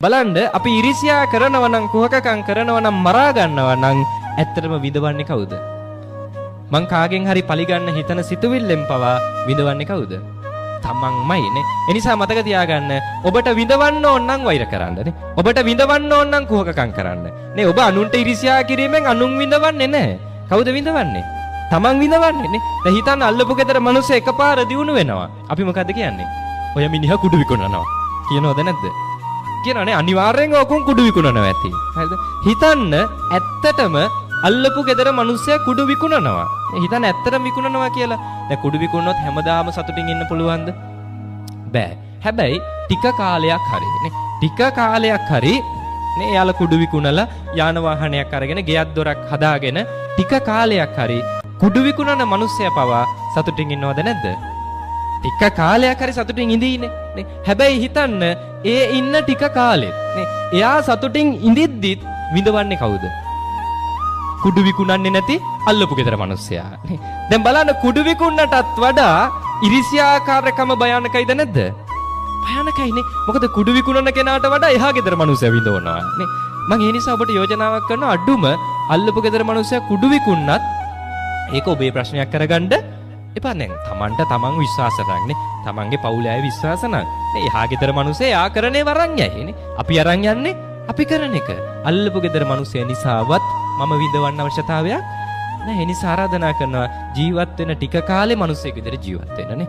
බලන්න අපි ඉරිසියා කරනවා නම් කුහකකම් කරනවා නම් මරා ගන්නවා නම් ඇත්තටම විඳවන්නේ කවුද? මං කාගෙන් හරි පලිගන්න හිතන සිතුවිල්ලෙන් පවා විඳවන්නේ කවුද? තමන්මයි නේ. ඒ නිසා මතක තියාගන්න ඔබට විඳවන්න ඕන නම් වෛර කරන්න නේ. ඔබට විඳවන්න ඕන නම් කුහකකම් කරන්න. නේ ඔබ අනුන්ට ඉරිසියා කිරීමෙන් අනුන් විඳවන්නේ නැහැ. කවුද විඳවන්නේ? තමන් විඳවන්නේ නේ. දැන් හිතන්න අල්ලපු ගෙදර මිනිස්සු එකපාර දිනුන වෙනවා. අපි මොකද්ද කියන්නේ? ඔය මිනිහා කුඩු විකුණනවා. කියනවද නැද්ද? කියනනේ අනිවාර්යෙන් ඕකුන් කුඩු විකුණනවා ඇති. හරිද? හිතන්න ඇත්තටම අල්ලපු ගෙදර මිනිස්සයා කුඩු විකුණනවා. හිතන්න ඇත්තටම විකුණනවා කියලා. දැන් කුඩු විකුණනොත් හැමදාම සතුටින් ඉන්න පුළුවන්ද? බෑ. හැබැයි ටික කාලයක් හරි නේ. ටික කාලයක් හරි නේ යාළ කුඩු විකුණලා යාන වාහනයක් අරගෙන ගෙයක් දොරක් හදාගෙන ටික කාලයක් හරි කුඩු විකුණන මිනිස්සයා පවා සතුටින් ඉන්නවද නැද්ද? ටික කාලයක් හරි සතුටින් ඉඳීනේ නේ. හැබැයි හිතන්න ඒ ඉන්න ටික කාලෙත් නේ එයා සතුටින් ඉඳිද්දිත් විඳවන්නේ කවුද? කුඩු විකුණන්නේ නැති අල්ලපු ගෙදර මිනිස්සයා නේ. දැන් බලන්න කුඩු විකුණනටත් වඩා ඉරිසියාකාරකම භයානකයිද නැද්ද? භයානකයිනේ. මොකද කුඩු විකුණන කෙනාට වඩා එහා ගෙදර මිනිස්සයා විඳවනවා නේ. මම ඒ නිසා ඔබට යෝජනාවක් කරනවා අඩුම අල්ලපු ගෙදර මිනිස්සයා කුඩු විකුණනත් ඒක ඔබේ ප්‍රශ්නයක් කරගන්න එපා නේ. තමන්ට තමන් විශ්වාස කරන්නේ. තමන්ගේ පවුලේ අය විශ්වාස නම් නේ එහා ගෙදර මිනිස්සේ යා කරන්නේ වරන් යයි නේ. අපි අරන් යන්නේ අපි කරන එක. අල්ලපු ගෙදර මිනිස්සේ නිසාවත් මම විඳවන්න අවශ්‍යතාවයක් නැහැ. ඒ නිසා ආරාධනා කරනවා ජීවත් වෙන ටික කාලේ මිනිස්සෙක් විතර ජීවත් වෙන්න නේ.